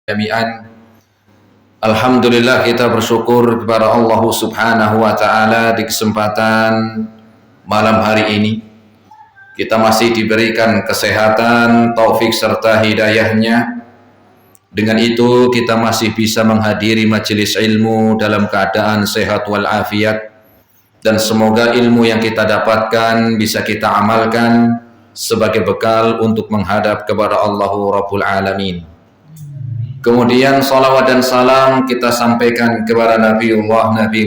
jami'an. Alhamdulillah, kita bersyukur kepada Allah Subhanahu wa Ta'ala di kesempatan malam hari ini. Kita masih diberikan kesehatan, taufik serta hidayahnya. Dengan itu kita masih bisa menghadiri majelis ilmu dalam keadaan sehat walafiat, dan semoga ilmu yang kita dapatkan bisa kita amalkan sebagai bekal untuk menghadap kepada Allahu Rabbul Alamin. Kemudian salawat dan salam kita sampaikan kepada Nabi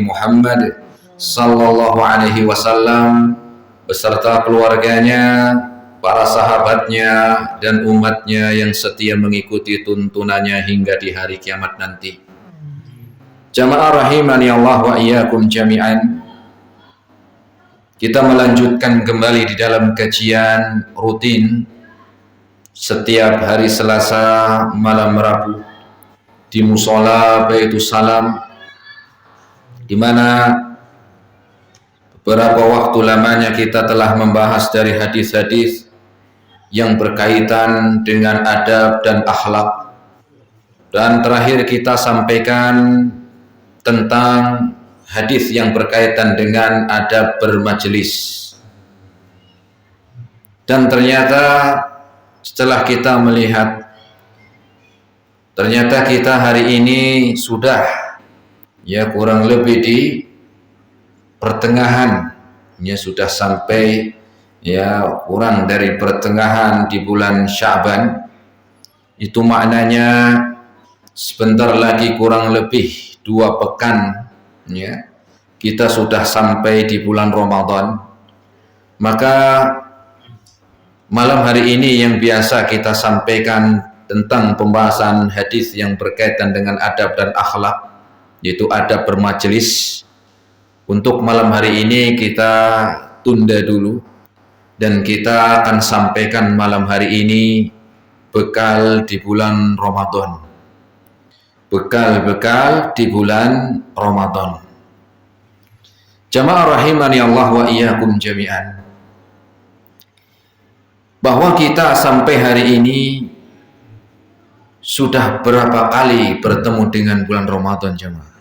Muhammad sallallahu alaihi wasallam beserta keluarganya, para sahabatnya dan umatnya yang setia mengikuti tuntunannya hingga di hari kiamat nanti. Jamaah rahimani Allah wa iyyakum jami'an. Kita melanjutkan kembali di dalam kajian rutin setiap hari Selasa malam Rabu di Musola Baitus Salam, di mana beberapa waktu lamanya kita telah membahas dari hadis-hadis yang berkaitan dengan adab dan akhlak, dan terakhir kita sampaikan tentang hadis yang berkaitan dengan adab bermajelis. Dan ternyata setelah kita melihat, ternyata kita hari ini sudah kurang lebih di pertengahan, sudah sampai kurang dari pertengahan di bulan Sya'ban. Itu maknanya sebentar lagi kurang lebih 2 pekan kita sudah sampai di bulan Ramadan. Maka malam hari ini yang biasa kita sampaikan tentang pembahasan hadis yang berkaitan dengan adab dan akhlak, yaitu adab bermajelis, untuk malam hari ini kita tunda dulu, dan kita akan sampaikan malam hari ini bekal di bulan Ramadan. Bekal di bulan Ramadan. Jamaah rahimani Allah wa iyyakum jami'an. Bahwa kita sampai hari ini sudah berapa kali bertemu dengan bulan Ramadan, jemaah?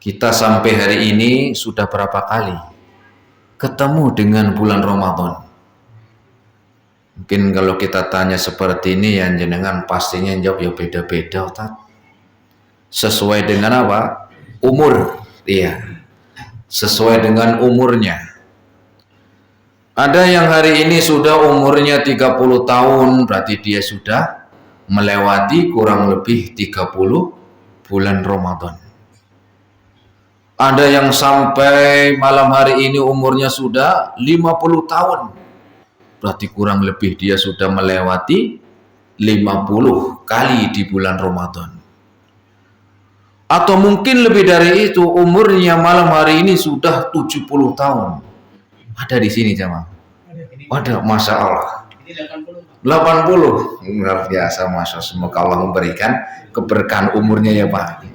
Kita sampai hari ini sudah berapa kali ketemu dengan bulan Ramadan? Mungkin kalau kita tanya seperti ini, yang jenengan pastinya jawab beda-beda, Ustaz. Sesuai dengan apa? Umur. Iya. Sesuai dengan umurnya. Ada yang hari ini sudah umurnya 30 tahun, berarti dia sudah melewati kurang lebih 30 bulan Ramadan. Ada yang sampai malam hari ini umurnya sudah 50 tahun, berarti kurang lebih dia sudah melewati 50 kali di bulan Ramadan. Atau mungkin lebih dari itu, umurnya malam hari ini sudah 70 tahun. Ada di sini, jemaah. Ada, Masya Allah. 80. Luar biasa, Masya Allah. Semoga Allah memberikan keberkahan umurnya ya, Pak.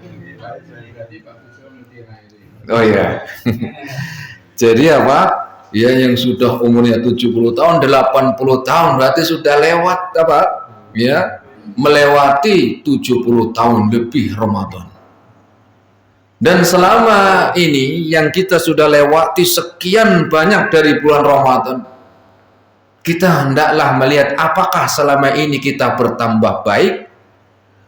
Oh ya. Jadi apa? Ya, yang sudah umurnya 70 tahun, 80 tahun, berarti sudah lewat apa? Ya, melewati 70 tahun lebih Ramadan. Dan selama ini yang kita sudah lewati sekian banyak dari bulan Ramadan, kita hendaklah melihat apakah selama ini kita bertambah baik,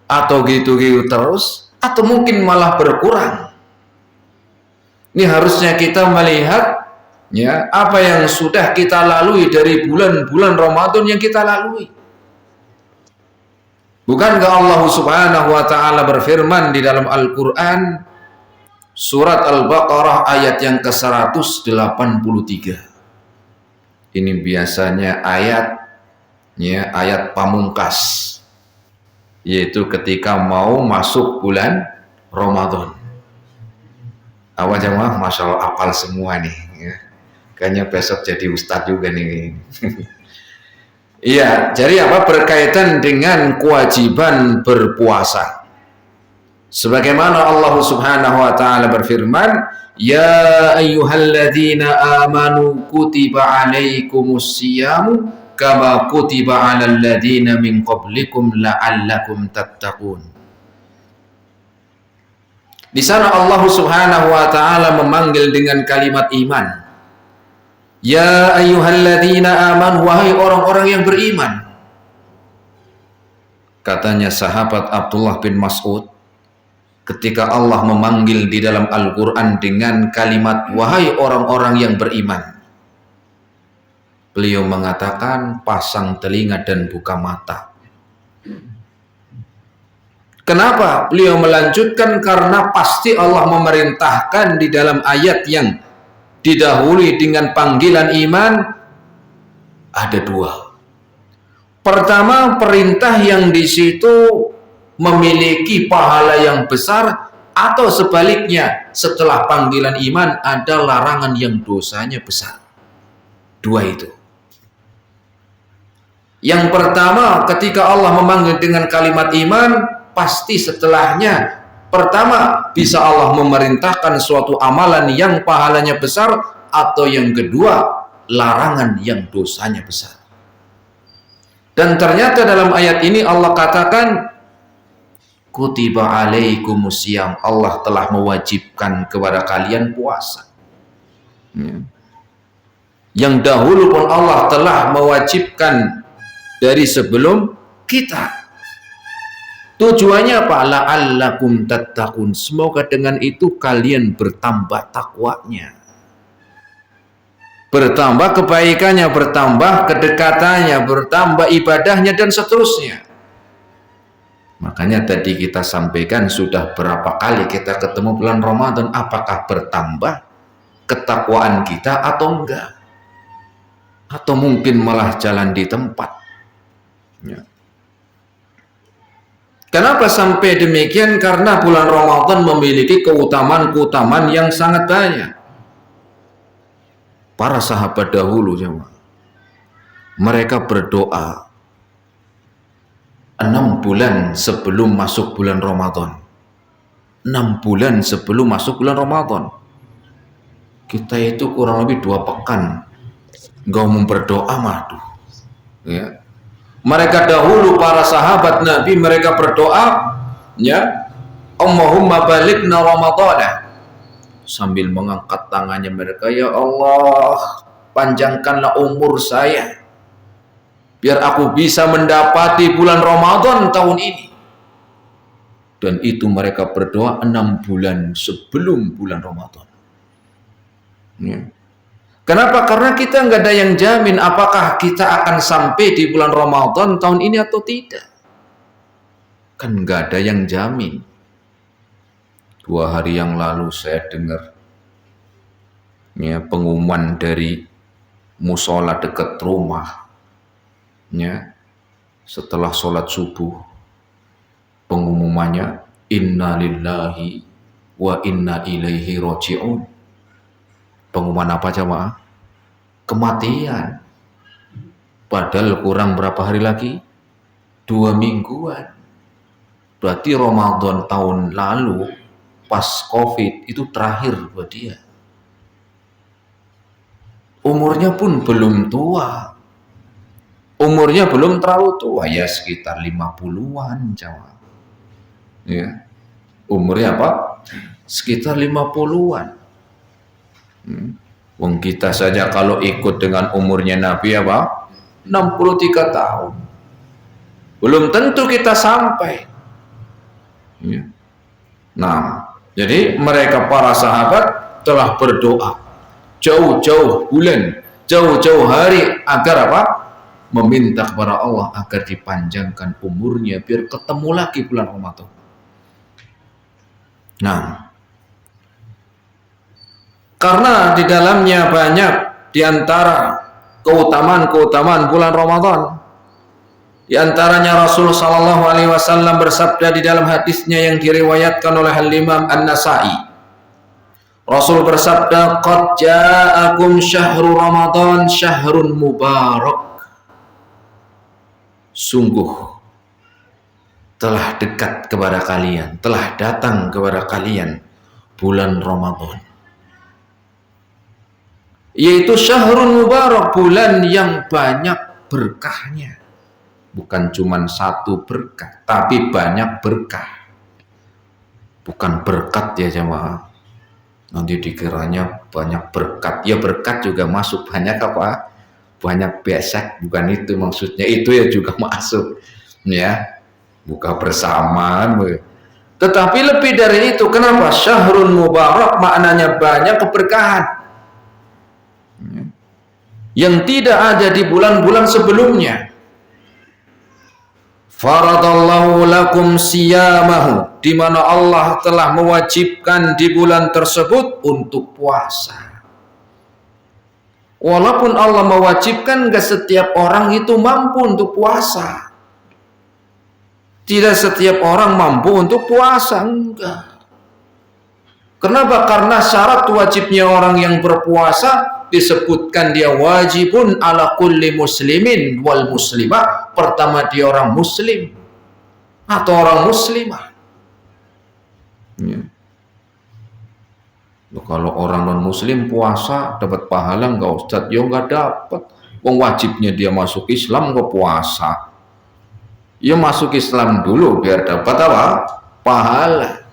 atau gitu-gitu terus, atau mungkin malah berkurang. Ini harusnya kita melihat apa yang sudah kita lalui dari bulan-bulan Ramadan yang kita lalui. Bukankah Allah Subhanahu wa Ta'ala berfirman di dalam Al-Quran surat Al-Baqarah ayat yang ke-183. Ini biasanya ayat pamungkas, yaitu ketika mau masuk bulan Ramadan. Awal jemaah, Masya Allah, apal semua nih ya. Kayaknya besok jadi ustadz juga nih. Iya, jadi apa? Berkaitan dengan kewajiban berpuasa. Sebagaimana Allah Subhanahu wa Ta'ala berfirman, Ya ayyuhalladzina amanu kutiba alaikumus siyamu kama kutiba 'alal ladzina min qablikum la'allakum tattaqun. Di sana Allah Subhanahu wa taala memanggil dengan kalimat iman. Ya ayyuhalladzina amanu, wahai orang-orang yang beriman. Katanya sahabat Abdullah bin Mas'ud, ketika Allah memanggil di dalam Al-Quran dengan kalimat wahai orang-orang yang beriman, beliau mengatakan pasang telinga dan buka mata. Kenapa beliau melanjutkan? Karena pasti Allah memerintahkan di dalam ayat yang didahului dengan panggilan iman ada dua. Pertama, perintah yang di situ memiliki pahala yang besar, atau sebaliknya setelah panggilan iman ada larangan yang dosanya besar. Dua itu. Yang pertama, ketika Allah memanggil dengan kalimat iman, pasti setelahnya pertama bisa Allah memerintahkan suatu amalan yang pahalanya besar, atau yang kedua larangan yang dosanya besar. Dan ternyata dalam ayat ini Allah katakan kutiba alaikumusiyam, Allah telah mewajibkan kepada kalian puasa. Yang dahulu pun Allah telah mewajibkan dari sebelum kita. Tujuannya apa? La'allakum tattaqun, semoga dengan itu kalian bertambah takwanya, bertambah kebaikannya, bertambah kedekatannya, bertambah ibadahnya, dan seterusnya. Makanya tadi kita sampaikan sudah berapa kali kita ketemu bulan Ramadan, apakah bertambah ketakwaan kita atau enggak? Atau mungkin malah jalan di tempat. Ya. Kenapa sampai demikian? Karena bulan Ramadan memiliki keutamaan-keutamaan yang sangat banyak. Para sahabat dahulu, mereka berdoa 6 bulan sebelum masuk bulan Ramadan. 6 bulan sebelum masuk bulan Ramadan. Kita itu kurang lebih 2 pekan nggak mau berdoa madu. Ya. Mereka dahulu para sahabat Nabi, mereka berdoa, ya, Allahumma balighna Ramadana, sambil mengangkat tangannya mereka, ya Allah, panjangkanlah umur saya biar aku bisa mendapati bulan Ramadan tahun ini. Dan itu mereka berdoa 6 bulan sebelum bulan Ramadan. Ya. Kenapa? Karena kita nggak ada yang jamin apakah kita akan sampai di bulan Ramadan tahun ini atau tidak. Kan nggak ada yang jamin. 2 hari yang lalu saya dengar, ya, pengumuman dari musola dekat rumah, ya, setelah sholat subuh, pengumumannya inna lillahi wa inna ilaihi roji'un. Pengumuman apa jamaah? Kematian. Padahal kurang berapa hari lagi? 2 mingguan. Berarti Ramadan tahun lalu pas COVID itu terakhir buat dia. Umurnya pun belum tua. Umurnya belum terlalu tua, ya sekitar 50-an jamaah. Ya. Umurnya apa? Sekitar 50-an. Wong kita saja kalau ikut dengan umurnya Nabi apa? 63 tahun. Belum tentu kita sampai. Ya. Nah, jadi mereka para sahabat telah berdoa jauh-jauh bulan, jauh-jauh hari agar apa? Meminta kepada Allah agar dipanjangkan umurnya biar ketemu lagi bulan Ramadan. Nah, karena di dalamnya banyak di antara keutamaan-keutamaan bulan Ramadan. Di antaranya Rasul sallallahu alaihi wasallam bersabda di dalam hadisnya yang diriwayatkan oleh Al-Imam An-Nasa'i. Rasul bersabda, "Qad ja'akum syahrul Ramadan syahrun mubarak." Sungguh telah dekat kepada kalian, telah datang kepada kalian bulan Ramadan, yaitu syahrul mubarak, bulan yang banyak berkahnya. Bukan cuma satu berkah, tapi banyak berkah. Bukan berkat ya jemaah. Nanti dikiranya banyak berkat. Ya berkat juga masuk, banyak apa? Banyak besek, bukan itu maksudnya. Itu ya juga masuk. Ya, buka bersama. Tetapi lebih dari itu, kenapa? Syahrul Mubarak maknanya banyak keberkahan yang tidak ada di bulan-bulan sebelumnya. Faradallahu lakum siyamahu, di mana Allah telah mewajibkan di bulan tersebut untuk puasa. Walaupun Allah mewajibkan, gak setiap orang itu mampu untuk puasa. Tidak setiap orang mampu untuk puasa, enggak. Kenapa? Karena syarat wajibnya orang yang berpuasa disebutkan dia wajibun ala kulli muslimin wal muslimah. Pertama dia orang muslim atau orang muslimah. Ya. Kalau orang non muslim puasa dapat pahala enggak Ustaz? Ya enggak dapat. Wong wajibnya dia masuk Islam kok puasa. Ya masuk Islam dulu biar dapat apa? Pahala.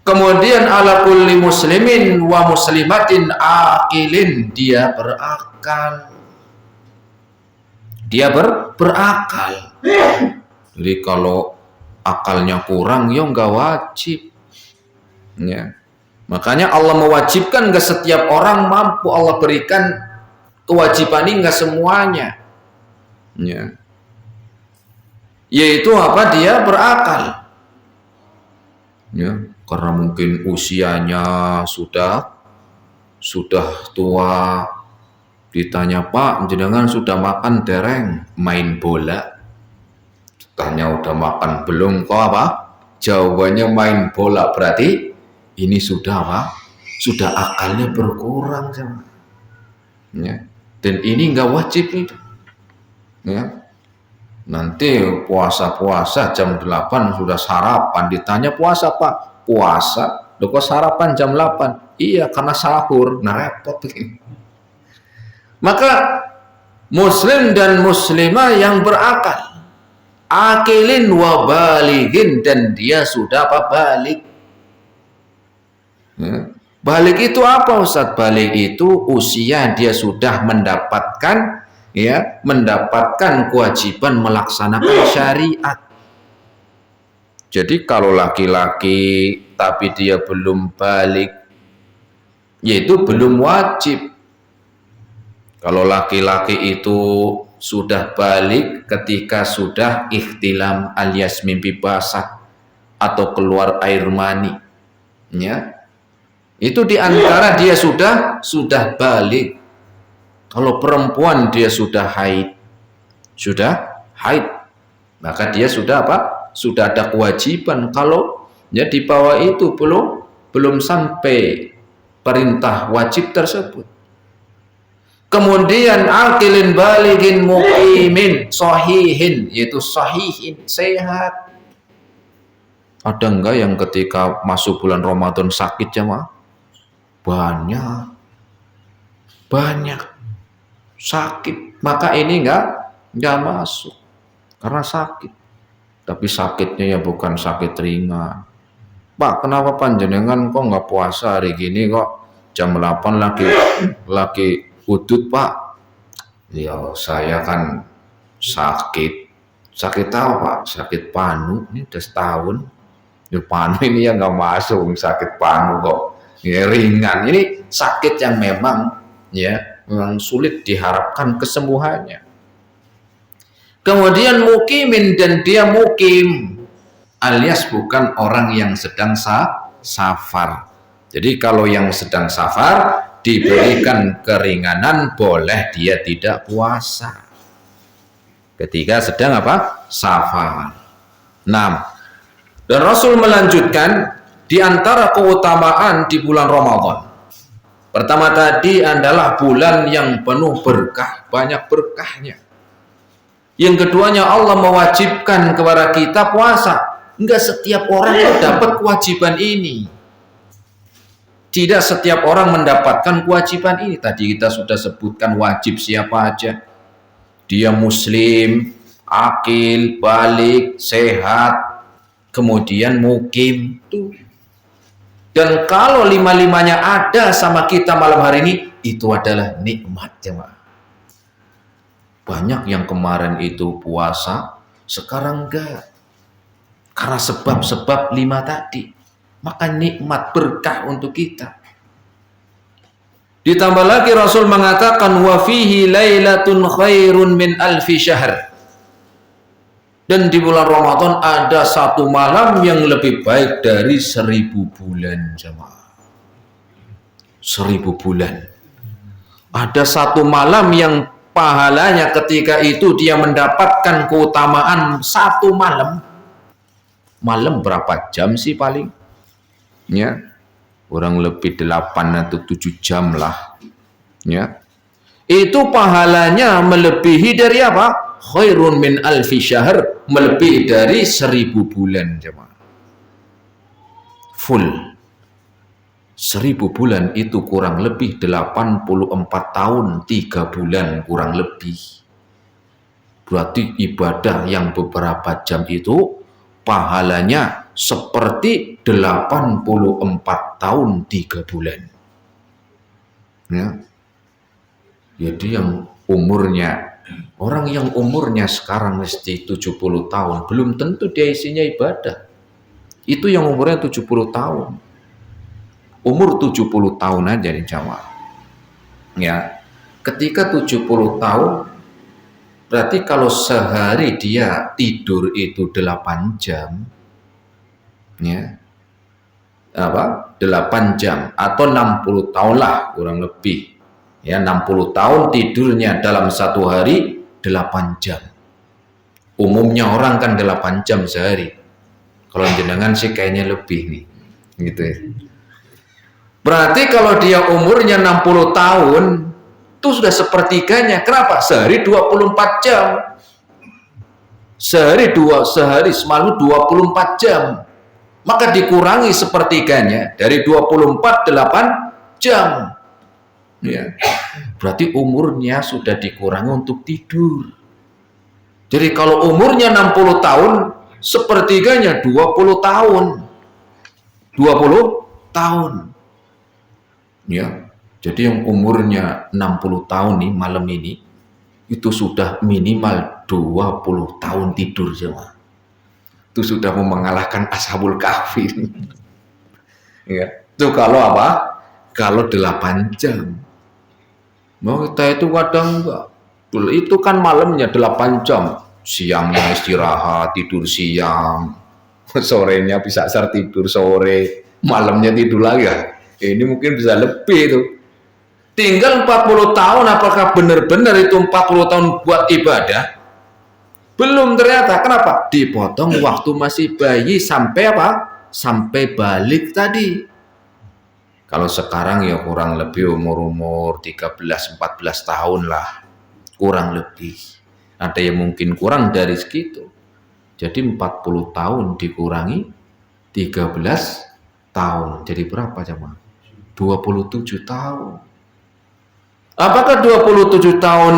Kemudian ala kulli muslimin wa muslimatin aqilin, dia berakal. Dia berakal. Jadi kalau akalnya kurang ya enggak wajib. Ya. Makanya Allah mewajibkan, enggak setiap orang mampu Allah berikan kewajiban ini, enggak semuanya. Ya. Yaitu apa? Dia berakal. Ya. Karena mungkin usianya sudah tua, ditanya, Pak, jenengan sudah makan dereng? Main bola. Tanya udah makan belum? Kok apa? Jawabannya main bola. Berarti ini sudah apa? Sudah akalnya berkurang sama. Ya. Dan ini enggak wajib itu. Ya. Nanti puasa-puasa jam 8 sudah sarapan, ditanya puasa Pak? Puasa, loh kok sarapan jam 8? Iya, karena sahur. Nah repot begini. Maka muslim dan muslimah yang berakal, akilin wa balighin, dan dia sudah apa? Balik. Ya. Balik itu apa Ustaz? Balik itu usia dia sudah mendapatkan kewajiban melaksanakan syariat. Jadi kalau laki-laki tapi dia belum balik, yaitu belum wajib. Kalau laki-laki itu sudah balik ketika sudah ikhtilam alias mimpi basah atau keluar air mani, ya, itu diantara dia sudah balik. Kalau perempuan dia sudah haid, maka dia sudah apa? Sudah ada kewajiban. Kalau ya di bawah itu belum sampai perintah wajib tersebut. Kemudian akilin balighin muqimin sahihin, yaitu sahihin, sehat. Ada enggak yang ketika masuk bulan Ramadan sakit jemaah? Banyak sakit. Maka ini enggak masuk karena sakit. Tapi sakitnya ya bukan sakit ringan. Pak, kenapa panjenengan kok nggak puasa hari gini, kok jam 8 lagi udut Pak? Ya saya kan sakit tahu Pak, sakit panu, ini udah setahun. Ya panu ini ya nggak masuk, sakit panu kok. Ya ringan, ini sakit yang memang sulit diharapkan kesembuhannya. Kemudian mukimin, dan dia mukim alias bukan orang yang sedang safar. Jadi kalau yang sedang safar diberikan keringanan, boleh dia tidak puasa ketika sedang apa? Safar. 6. Dan Rasul melanjutkan di antara keutamaan di bulan Ramadan. Pertama tadi adalah bulan yang penuh berkah, banyak berkahnya. Yang keduanya Allah mewajibkan kepada kita puasa. Enggak setiap orang dapat kewajiban ini. Tidak setiap orang mendapatkan kewajiban ini. Tadi kita sudah sebutkan wajib siapa aja. dia muslim, akil, balik, sehat, kemudian mukim tuh. Dan kalau lima-limanya ada sama kita malam hari ini, itu adalah nikmat jemaah. Banyak yang kemarin itu puasa, sekarang enggak. Karena sebab-sebab 5 tadi. Maka nikmat berkah untuk kita. Ditambah lagi Rasul mengatakan wa fihi lailatun khairun min alfi syahr. Dan di bulan Ramadan ada satu malam yang lebih baik dari 1000 bulan jemaah. 1000 bulan. Ada satu malam yang pahalanya ketika itu dia mendapatkan keutamaan satu malam. Malam berapa jam sih paling? Ya, kurang lebih 8 atau 7 jam lah. Ya. Itu pahalanya melebihi dari apa? Khairun min alfi syahr, melebihi dari 1000 bulan jemaah. Full 1000 bulan itu kurang lebih 84 tahun 3 bulan kurang lebih. Berarti ibadah yang beberapa jam itu pahalanya seperti 84 tahun 3 bulan. Ya. Jadi yang umurnya, orang yang umurnya sekarang mesti 70 tahun, belum tentu dia isinya ibadah. Itu yang umurnya 70 tahun. Umur 70 tahun aja di Jawa. Ya. Ketika 70 tahun, berarti kalau sehari dia tidur itu 8 jam, ya, 8 jam atau 60 tahun lah kurang lebih. Ya, 60 tahun tidurnya dalam satu hari 8 jam. Umumnya orang kan 8 jam sehari. Kalau jenengan sih kayaknya lebih nih, gitu ya. Berarti kalau dia umurnya 60 tahun, itu sudah sepertiganya. Kenapa? Sehari 24 jam. Sehari semalam 24 jam. Maka dikurangi sepertiganya dari 24 8 jam. Ya. Berarti umurnya sudah dikurangi untuk tidur. Jadi kalau umurnya 60 tahun, sepertiganya 20 tahun. 20 tahun. Ya. Jadi yang umurnya 60 tahun nih malam ini itu sudah minimal 20 tahun tidur semua. Itu sudah mengalahkan Ashabul Kahfi. Ya. Itu kalau apa? Kalau 8 jam. Mau kita itu kadang enggak. Itu kan malamnya 8 jam. Siangnya istirahat, tidur siang. Sorenya bisa tidur sore, malamnya tidur lagi ya. Ini mungkin bisa lebih itu. Tinggal 40 tahun, apakah benar-benar itu 40 tahun buat ibadah? Belum ternyata. Kenapa? Dipotong waktu masih bayi sampai apa? Sampai balik tadi. Kalau sekarang ya kurang lebih umur 13-14 tahun lah. Kurang lebih. Ada yang mungkin kurang dari segitu. Jadi 40 tahun dikurangi 13 tahun. Jadi berapa jemaah? 27 tahun. Apakah 27 tahun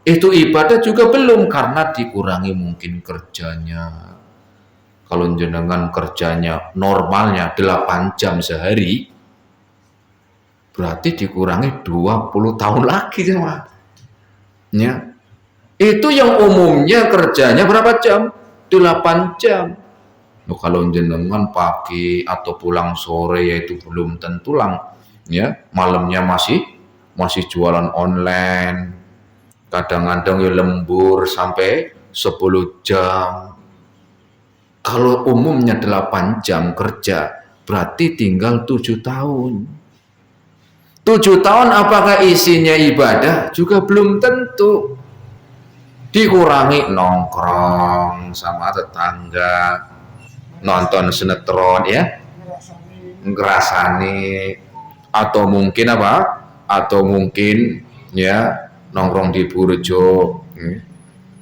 itu ibadah? Juga belum, karena dikurangi mungkin kerjanya. Kalau jenengan kerjanya normalnya 8 jam sehari, berarti dikurangi 20 tahun lagi jemaah. Ya. Itu yang umumnya kerjanya berapa jam? 8 jam. Kalau jenengan pagi atau pulang sore yaitu belum tentu ya, malamnya masih jualan online, kadang-kadang ya lembur sampai 10 jam. Kalau umumnya 8 jam kerja, berarti tinggal 7 tahun. 7 tahun apakah isinya ibadah? Juga belum tentu. Dikurangi nongkrong sama tetangga, nonton sinetron ya, ngerasani, atau mungkin apa? Atau mungkin ya nongkrong di Burjo.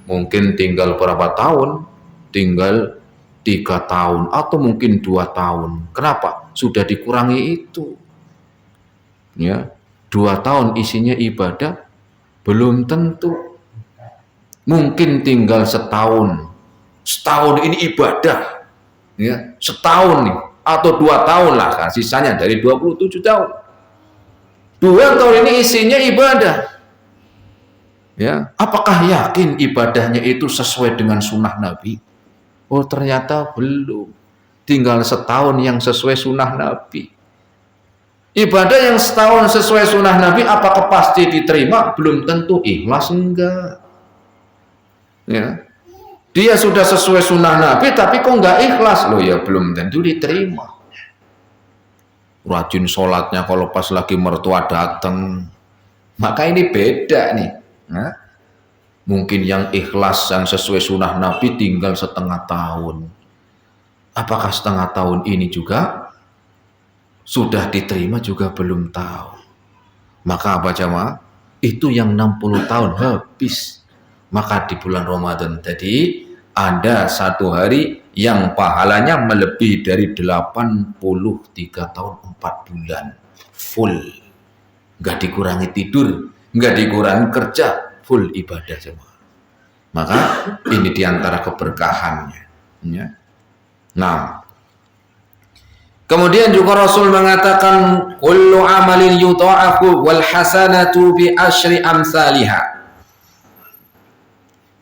Mungkin tinggal berapa tahun? Tinggal 3 tahun atau mungkin 2 tahun. Kenapa? Sudah dikurangi itu. Ya, 2 tahun isinya ibadah belum tentu. mungkin tinggal setahun. Setahun ini ibadah, ya, setahun nih, atau 2 tahun lah, kan, sisanya dari 27 tahun. 2 tahun ini isinya ibadah. Ya, apakah yakin ibadahnya itu sesuai dengan sunnah Nabi? Oh, ternyata belum. Tinggal setahun yang sesuai sunnah Nabi. Ibadah yang setahun sesuai sunnah Nabi, apakah pasti diterima? Belum tentu. Ikhlas enggak. Ya, dia sudah sesuai sunnah Nabi, tapi kok enggak ikhlas? Loh ya, belum tentu diterima. Rajin sholatnya kalau pas lagi mertua datang, maka ini beda nih. Nah, mungkin yang ikhlas, yang sesuai sunnah Nabi tinggal setengah tahun. Apakah setengah tahun ini juga sudah diterima juga belum tahu. Maka apa jamaah? Itu yang 60 tahun habis. Maka di bulan Ramadan tadi ada 1 hari yang pahalanya melebihi dari 83 tahun 4 bulan. Full. Nggak dikurangi tidur, nggak dikurangi kerja, full ibadah semua. Maka ini diantara keberkahannya. Ya. Nah, kemudian juga Rasul mengatakan kullu amalin yudha'afu wal hasanatu bi asyri amsalihha.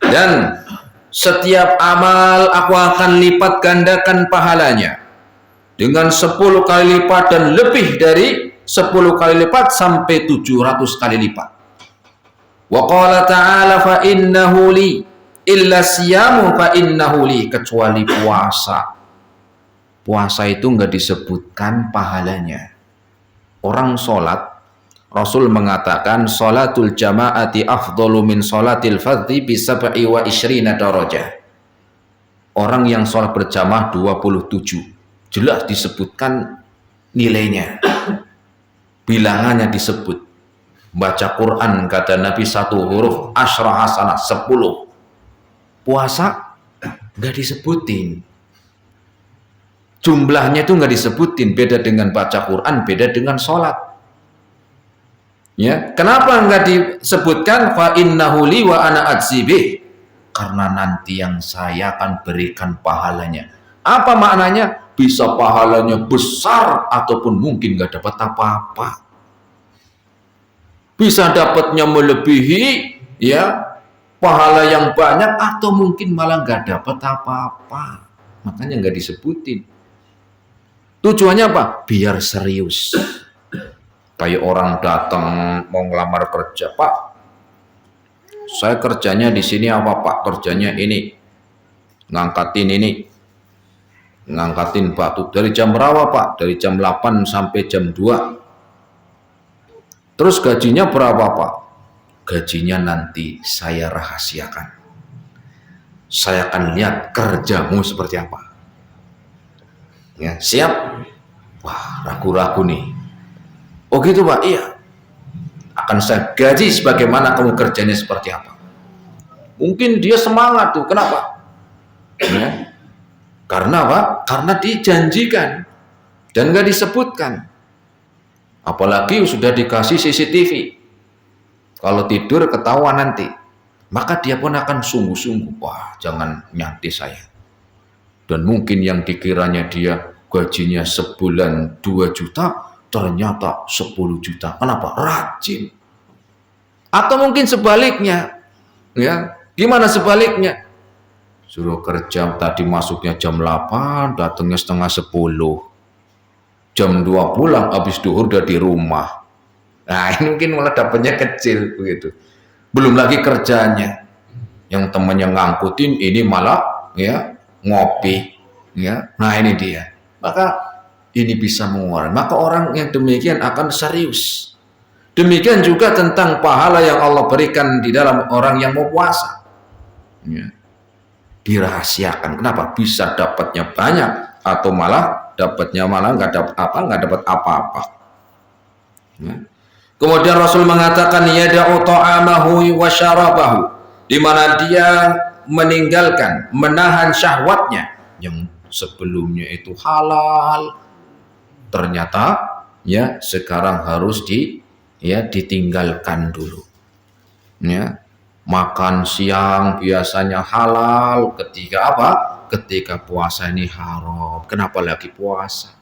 Dan setiap amal aku akan lipat gandakan pahalanya dengan 10 kali lipat dan lebih dari 10 kali lipat sampai 700 kali lipat. Wa qala ta'ala fa innahu li illa siyamu fa innahu li, kecuali puasa. Puasa itu enggak disebutkan pahalanya. Orang sholat, Rasul mengatakan sholatul jama'ati afdalu min sholatil fardhi bi 27 darajah. Orang yang sholat berjamaah 27, jelas disebutkan nilainya. Bilangannya disebut. Baca Quran kata Nabi 1 huruf asyra hasanah 10. Puasa nggak disebutin. Jumlahnya itu nggak disebutin. Beda dengan baca Quran, beda dengan sholat. Ya, kenapa nggak disebutkan fa innahu li wa ana ajzibih? Karena nanti yang saya akan berikan pahalanya. Apa maknanya? Bisa pahalanya besar ataupun mungkin nggak dapat apa-apa. Bisa dapatnya melebihi, ya, pahala yang banyak, atau mungkin malah nggak dapat apa-apa. Makanya nggak disebutin. Tujuannya apa? Biar serius. Kayak orang datang mau ngelamar kerja, Pak, saya kerjanya di sini apa Pak? Kerjanya ini, ngangkatin ini, ngangkatin batu. Dari jam berapa Pak? Dari jam 8 sampai jam 2. Terus gajinya berapa Pak? Gajinya nanti saya rahasiakan. Saya akan lihat kerjamu seperti apa. Ya, siap? Wah, ragu-ragu nih. Oh gitu Pak? Iya. Akan saya gaji sebagaimana kamu kerjanya seperti apa. Mungkin dia semangat tuh. Kenapa? Ya. Karena apa? Karena dijanjikan dan nggak disebutkan. Apalagi sudah dikasih CCTV. Kalau tidur ketahuan nanti, maka dia pun akan sungguh-sungguh. Wah, jangan nyanti saya. Dan mungkin yang dikiranya dia gajinya sebulan 2 juta, ternyata 10 juta. Kenapa? Rajin. Atau mungkin sebaliknya. Ya, gimana sebaliknya? Suruh kerja tadi masuknya jam 8, datangnya setengah 10. Jam 2 pulang, habis duhur udah di rumah. Nah, ini mungkin malah dapatnya kecil begitu. Belum lagi kerjanya. Yang temannya ngangkutin, ini malah ya ngopi. Ya. Nah, ini dia. Maka ini bisa mengurangi. Maka orang yang demikian akan serius. Demikian juga tentang pahala yang Allah berikan di dalam orang yang mau puasa. Ya. Dirahasiakan. Kenapa? Bisa dapatnya banyak atau malah dapatnya malah nggak dapat apa-apa. Ya. Kemudian Rasul mengatakan yada'u ta'amahu wa syarabahu, di mana dia meninggalkan, menahan syahwatnya yang sebelumnya itu halal, ternyata ya sekarang harus ditinggalkan dulu. Ya. Makan siang biasanya halal, ketika apa? Ketika puasa ini haram. Kenapa lagi puasa?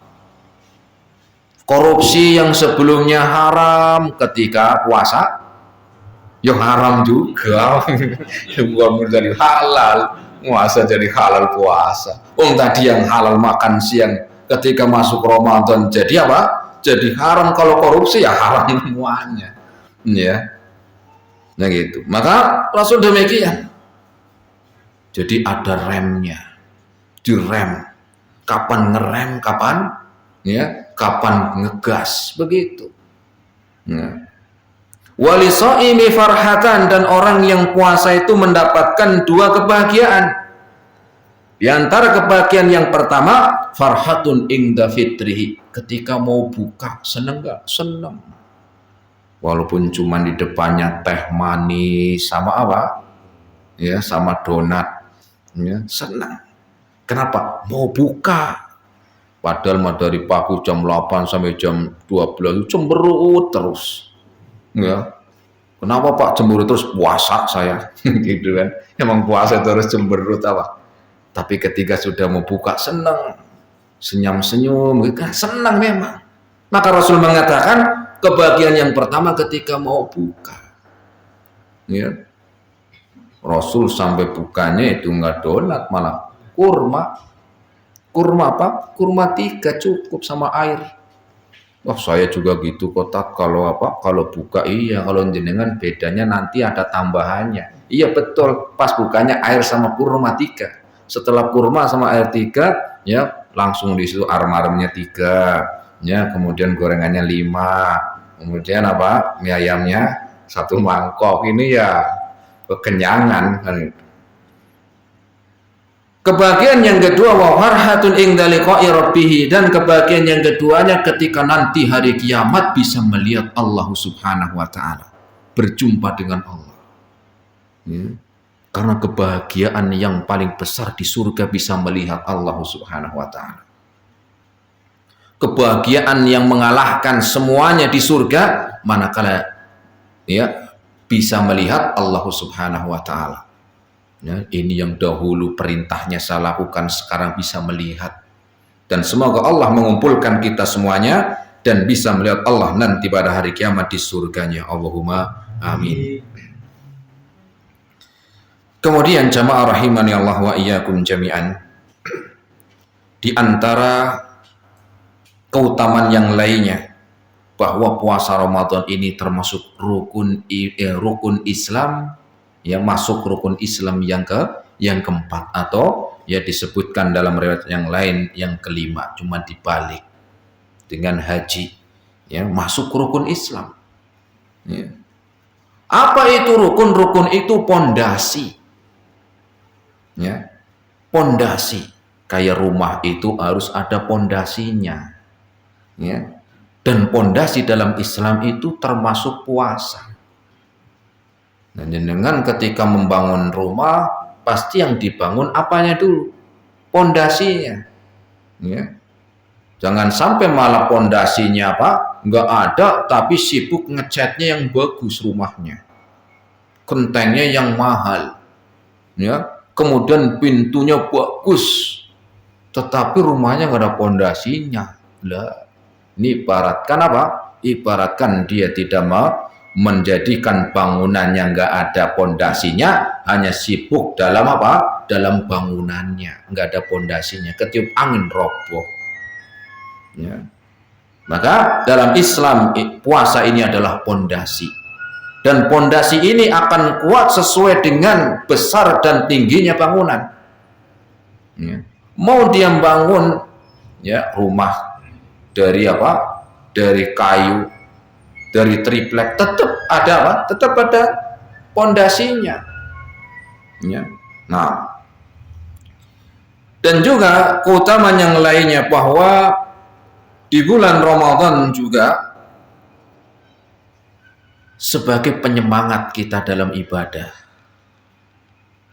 Korupsi yang sebelumnya haram, ketika puasa yang haram juga. Yang jadi halal, puasa jadi halal puasa. Tadi yang halal makan siang ketika masuk Ramadan jadi apa? Jadi haram. Kalau korupsi ya haram semuanya. Ya. Nah gitu. Maka Rasul demikian. Jadi ada remnya, direm. Kapan ngerem, kapan ya, kapan ngegas, begitu. Nah. Walisoimi farhatan, dan orang yang puasa itu mendapatkan dua kebahagiaan. Di antara kebahagiaan yang pertama, farhatun ingda fitrihi, ketika mau buka, seneng gak? Seneng. Walaupun cuma di depannya teh manis sama apa? Ya, sama donat. Ya, senang. Kenapa? Mau buka. Padahal mah dari pagi jam 8 sampai jam 12 cemberut terus. Ya. Kenapa Pak cemberut terus? Puasa saya. Gitu kan. Emang puasa terus cemberut apa? Tapi ketika sudah mau buka senang. Senyum-senyum, senang memang. Maka Rasul mengatakan kebahagiaan yang pertama ketika mau buka. Ya. Rasul sampai bukanya itu nggak donat, malah kurma. Kurma apa? Kurma 3 cukup sama air. Wah, saya juga gitu kotak. Kalau apa? Kalau buka iya, kalau jenengan bedanya nanti ada tambahannya. Iya betul, pas bukanya air sama kurma 3. Setelah kurma sama air 3, ya langsung di situ arem-aremnya 3. Ya, kemudian gorengannya 5. Kemudian apa? Mie ayamnya 1 mangkok. Ini ya kekenyangan. Kebahagiaan yang kedua, wa farhatun inda liqa'i rabbih, dan kebahagiaan yang keduanya ketika nanti hari kiamat bisa melihat Allah Subhanahu wa taala, berjumpa dengan Allah. Ya. Karena kebahagiaan yang paling besar di surga bisa melihat Allah Subhanahu wa taala. Kebahagiaan yang mengalahkan semuanya di surga manakala ya bisa melihat Allah Subhanahu wa taala. Ya, ini yang dahulu perintahnya saya lakukan, sekarang bisa melihat. Dan semoga Allah mengumpulkan kita semuanya dan bisa melihat Allah nanti pada hari kiamat di surganya. Allahumma amin. Kemudian jamaah rahimani Allah wa iyyakum jami'an, di antara keutamaan yang lainnya bahwa puasa Ramadan ini termasuk rukun Islam, yang masuk rukun Islam yang keempat, atau ya disebutkan dalam riwayat yang lain yang kelima, cuma dibalik dengan haji, ya masuk rukun Islam. Ya. Apa itu rukun? Rukun itu pondasi, ya pondasi. Kayak rumah itu harus ada pondasinya, ya. Dan pondasi dalam Islam itu termasuk puasa. Dan dengan ketika membangun rumah, pasti yang dibangun apanya dulu? Pondasinya. Ya. Jangan sampai malah pondasinya apa? Nggak ada, tapi sibuk ngecatnya yang bagus rumahnya. Gentengnya yang mahal. Ya. Kemudian pintunya bagus. Tetapi rumahnya nggak ada pondasinya. Lah, ini ibaratkan apa? Ibaratkan dia tidak mau menjadikan bangunan yang nggak ada pondasinya, hanya sibuk dalam apa? Dalam bangunannya, nggak ada pondasinya, ketiup angin roboh. Ya. Maka dalam Islam puasa ini adalah pondasi, dan pondasi ini akan kuat sesuai dengan besar dan tingginya bangunan. Ya. Mau dia bangun ya rumah dari apa? Dari kayu, dari triplek, tetap ada apa? Tetap ada pondasinya. Ya. Nah, dan juga keutamaan yang lainnya bahwa di bulan Ramadan juga sebagai penyemangat kita dalam ibadah.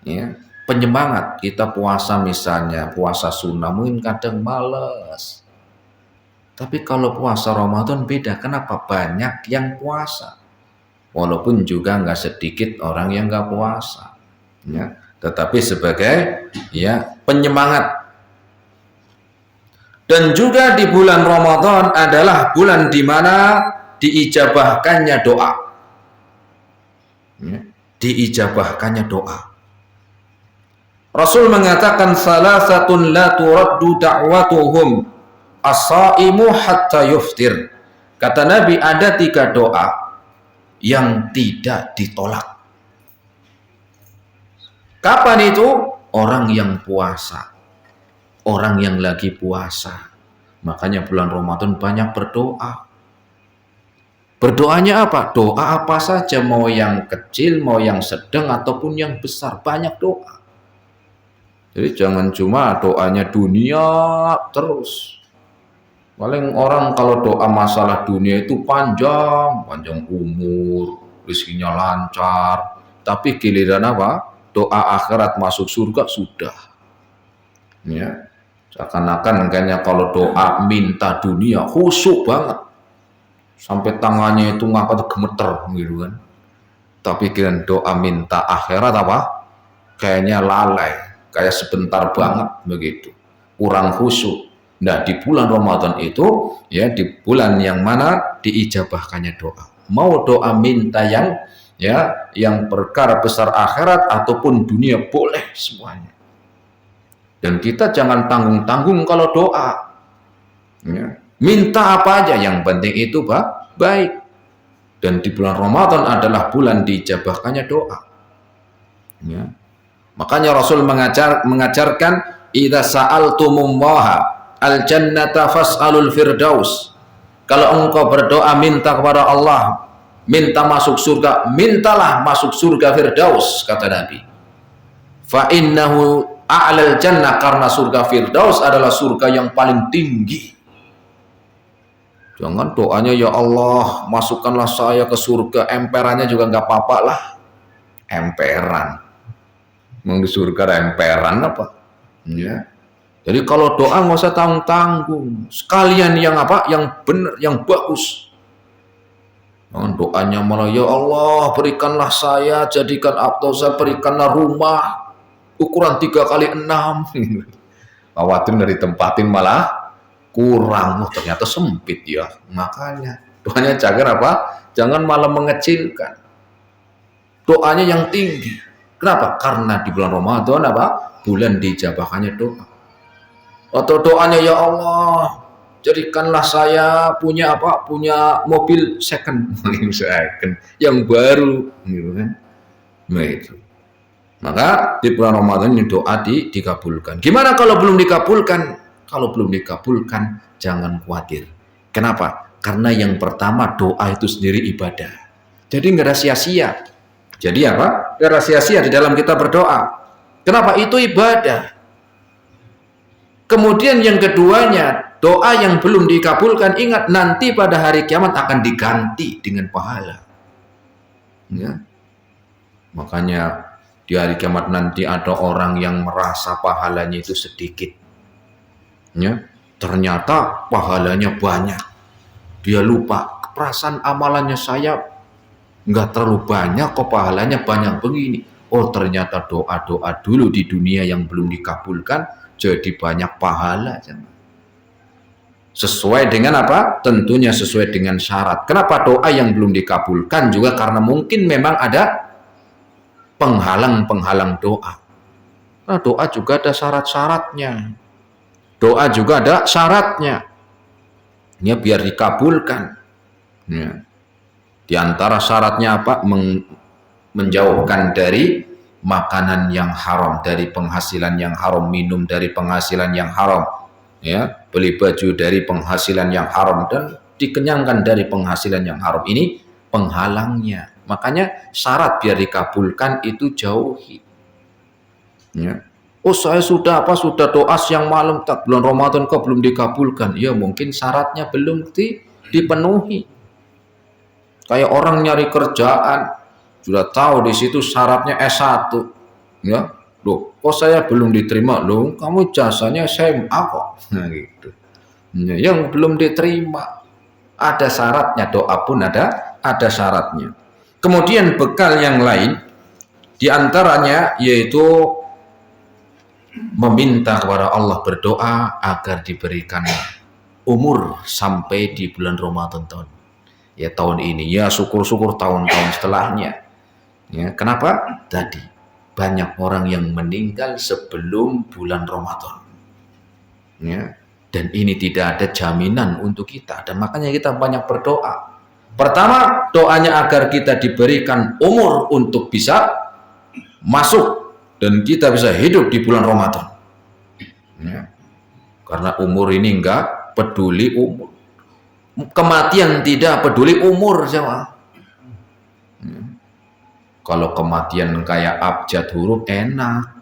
Ya, penyemangat kita puasa, misalnya puasa sunnah mungkin kadang malas. Tapi kalau puasa Ramadan beda. Kenapa? Banyak yang puasa. walaupun juga nggak sedikit orang yang nggak puasa, ya, tetapi sebagai ya penyemangat. Dan juga di bulan Ramadan adalah bulan di mana diijabahkannya doa, ya, diijabahkannya doa. Rasul mengatakan salasatun la turaddu da'watuhum as-saimu hatta yuftir. Kata Nabi, ada 3 doa yang tidak ditolak. Kapan itu? Orang yang puasa, orang yang lagi puasa. Makanya bulan Ramadan banyak berdoa. Berdoanya apa? Doa apa saja, mau yang kecil, mau yang sedang, ataupun yang besar, banyak doa. Jadi jangan cuma doanya dunia terus. Paling orang kalau doa masalah dunia itu panjang umur, rezekinya lancar. Tapi giliran apa? Doa akhirat masuk surga sudah. Ya, seakan-akan kayaknya kalau doa minta dunia khusyuk banget. Sampai tangannya itu ngangkat gemeter gitu kan. Tapi kira doa minta akhirat apa? Kayaknya lalai. Kayak sebentar banget begitu, kurang khusyuk. Nah, di bulan Ramadan itu ya, di bulan yang mana diijabahkannya doa. Mau doa minta yang ya, yang perkara besar akhirat ataupun dunia, boleh semuanya. Dan kita jangan tanggung-tanggung kalau doa. Ya, minta apa aja, yang penting itu baik. Dan di bulan Ramadan adalah bulan diijabahkannya doa. Ya. Makanya Rasul mengajarkan idza sa'altumullaha al-jannata fas'alul firdaus. Kalau engkau berdoa minta kepada Allah, minta masuk surga, mintalah masuk surga Firdaus, kata Nabi. Fa innahu a'lal jannah, karena surga Firdaus adalah surga yang paling tinggi. Jangan doanya ya Allah masukkanlah saya ke surga, emperannya juga nggak apa-apa lah. Emperan. Mau di surga emperan apa? Ya. Jadi kalau doa nggak usah tanggung-tanggung, sekalian yang apa? Yang benar, yang bagus. Doanya malah ya Allah berikanlah saya, jadikan atau saya berikanlah rumah ukuran 3x6. Khawatir dari tempatin malah kurang, ternyata sempit ya. Makanya doanya jangan apa? Jangan malah mengecilkan. Doanya yang tinggi. Kenapa? Karena di bulan Ramadan apa? Bulan dijabahkannya doa. Atau doanya ya Allah jadikanlah saya punya apa? Punya mobil second yang baru, gitu kan? Nah itu. Maka di bulan Ramadan ini doa dikabulkan. Gimana kalau belum dikabulkan? Kalau belum dikabulkan jangan khawatir. Kenapa? Karena yang pertama doa itu sendiri ibadah. Jadi nggak ada sia-sia. Jadi apa? Sia-sia di dalam kita berdoa. Kenapa? Itu ibadah. Kemudian yang keduanya, doa yang belum dikabulkan, ingat nanti pada hari kiamat akan diganti dengan pahala. Ya. Makanya di hari kiamat nanti ada orang yang merasa pahalanya itu sedikit. Ya. Ternyata pahalanya banyak. Dia lupa, perasaan amalannya saya nggak terlalu banyak kok, pahalanya banyak begini. Oh ternyata doa-doa dulu di dunia yang belum dikabulkan jadi banyak pahala. Sesuai dengan apa? Tentunya sesuai dengan syarat. Kenapa doa yang belum dikabulkan? Juga karena mungkin memang ada penghalang-penghalang doa. Nah, doa juga ada syarat-syaratnya. Doa juga ada syaratnya. Ya biar dikabulkan. Ya. Di antara syaratnya apa? Menjauhkan dari makanan yang haram, dari penghasilan yang haram, minum dari penghasilan yang haram, ya, beli baju dari penghasilan yang haram, dan dikenyangkan dari penghasilan yang haram. Ini penghalangnya. Makanya syarat biar dikabulkan itu jauhi. Ya. Oh saya sudah doa siang malam tak bulan Ramadan kok belum dikabulkan. Ya mungkin syaratnya belum dipenuhi. Kayak orang nyari kerjaan, sudah tahu di situ syaratnya S1, ya, loh, kok saya belum diterima, loh, kamu jasanya SMA kok, nah gitu, ya, yang belum diterima, ada syaratnya, doa pun ada syaratnya. Kemudian bekal yang lain diantaranya yaitu meminta kepada Allah, berdoa agar diberikan umur sampai di bulan Ramadan tahun ini, ya syukur-syukur tahun-tahun setelahnya. Ya, kenapa? Tadi banyak orang yang meninggal sebelum bulan Ramadan. Ya, dan ini tidak ada jaminan untuk kita, dan makanya kita banyak berdoa. Pertama, doanya agar kita diberikan umur untuk bisa masuk dan kita bisa hidup di bulan Ramadan. Ya. Karena umur ini enggak peduli umur. Kematian tidak peduli umur, jemaah. Ya. Kalau kematian kayak abjad huruf enak,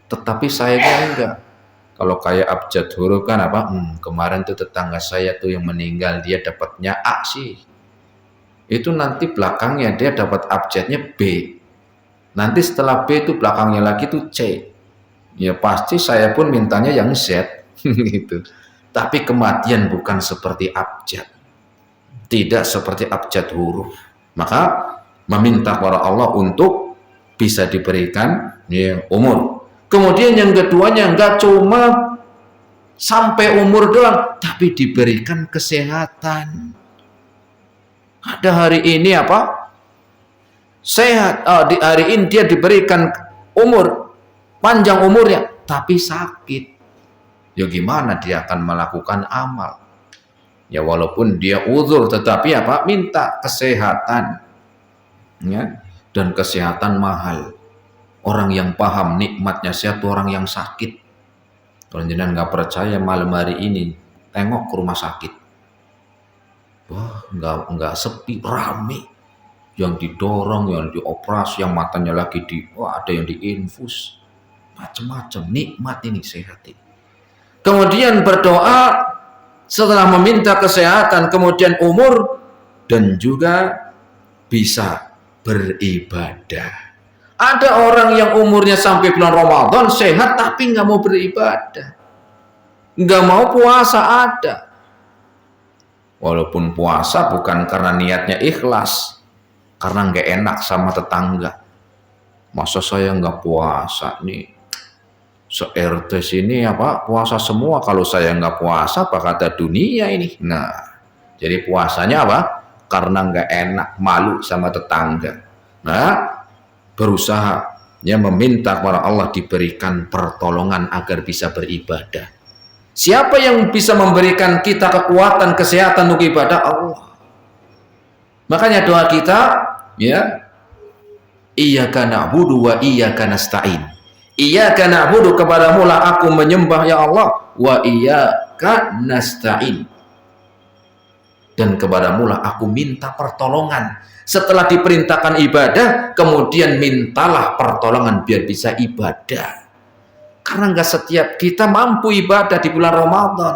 tetapi sayangnya enggak. Kalau kayak abjad huruf kan apa? Kemarin tuh tetangga saya tuh yang meninggal, dia dapatnya A sih. Itu nanti belakangnya dia dapat abjadnya B. Nanti setelah B itu belakangnya lagi tuh C. Ya pasti saya pun mintanya yang Z gitu. Tapi kematian bukan seperti abjad. Tidak seperti abjad huruf. Maka meminta kepada Allah untuk bisa diberikan ya, umur. Kemudian yang keduanya enggak cuma sampai umur doang, tapi diberikan kesehatan. Ada hari ini apa? Sehat. Di hari ini dia diberikan umur, panjang umurnya, tapi sakit. Ya gimana dia akan melakukan amal? Ya walaupun dia uzur, tetapi apa? Minta kesehatan. Ya, dan kesehatan mahal. Orang yang paham nikmatnya sehat, orang yang sakit. Kalau jenengan nggak percaya, malam hari ini tengok ke rumah sakit. Wah, nggak sepi, rame. Yang didorong, yang dioperasi, yang matanya lagi ada yang diinfus, macam-macam. Nikmat ini, sehat ini. Kemudian berdoa setelah meminta kesehatan, kemudian umur, dan juga bisa beribadah. Ada orang yang umurnya sampai bulan Ramadan sehat tapi nggak mau beribadah, nggak mau puasa ada. Walaupun puasa bukan karena niatnya ikhlas, karena nggak enak sama tetangga. Masa saya nggak puasa nih? Se-RT sini apa puasa semua, kalau saya nggak puasa apa kata dunia ini. Nah, jadi puasanya apa? Karena nggak enak, malu sama tetangga. Nah, berusaha ya meminta kepada Allah diberikan pertolongan agar bisa beribadah. Siapa yang bisa memberikan kita kekuatan, kesehatan untuk ibadah? Allah. Makanya doa kita ya, iyyaka na'budu wa iyyaka nasta'in. Iyyaka na'budu, kepadamu lah aku menyembah ya Allah, wa iyyaka nasta'in, dan kepadamu lah aku minta pertolongan. Setelah diperintahkan ibadah, kemudian mintalah pertolongan biar bisa ibadah. Karena nggak setiap kita mampu ibadah di bulan Ramadan,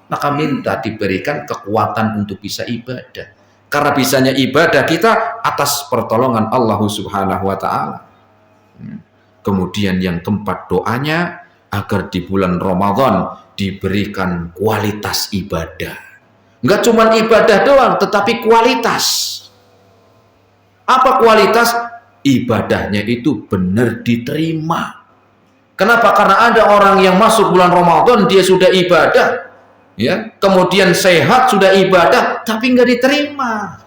maka minta diberikan kekuatan untuk bisa ibadah. Karena bisanya ibadah kita atas pertolongan Allah Subhanahu wa Ta'ala. Kemudian yang keempat, doanya agar di bulan Ramadan diberikan kualitas ibadah. Nggak cuma ibadah doang, tetapi kualitas. Apa kualitas? Ibadahnya itu benar diterima. Kenapa? Karena ada orang yang masuk bulan Ramadan, dia sudah ibadah, ya, kemudian sehat, sudah ibadah, tapi nggak diterima.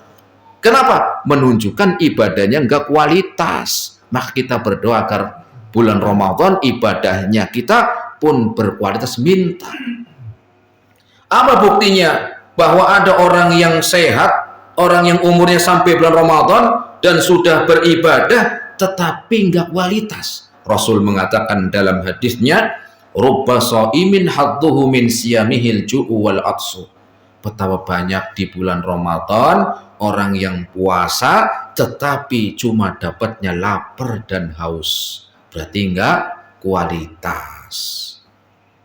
Kenapa? Menunjukkan ibadahnya nggak kualitas. Maka kita berdoa agar bulan Ramadan ibadahnya kita pun berkualitas, minta. Apa buktinya? Bahwa ada orang yang sehat, orang yang umurnya sampai bulan Ramadan dan sudah beribadah, tetapi nggak kualitas. Rasul mengatakan dalam hadisnya, rubba shaimin hadduhu min siyamihil ju'u wal atsu. Betapa banyak di bulan Ramadan orang yang puasa tetapi cuma dapatnya lapar dan haus. Berarti enggak kualitas.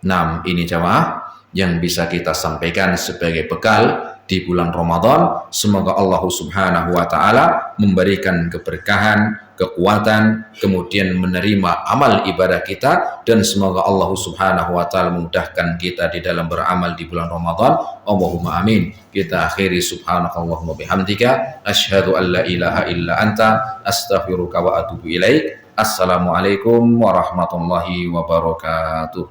Nah, ini jamaah yang bisa kita sampaikan sebagai bekal di bulan Ramadan. Semoga Allah Subhanahu wa taala memberikan keberkahan, kekuatan, kemudian menerima amal ibadah kita, dan semoga Allah Subhanahu wa taala memudahkan kita di dalam beramal di bulan Ramadan. Allahumma amin. Kita akhiri subhanakallahumma bihamdika asyhadu an la ilaha illa anta astaghfiruka wa atubu ilaik. Assalamualaikum warahmatullahi wabarakatuh.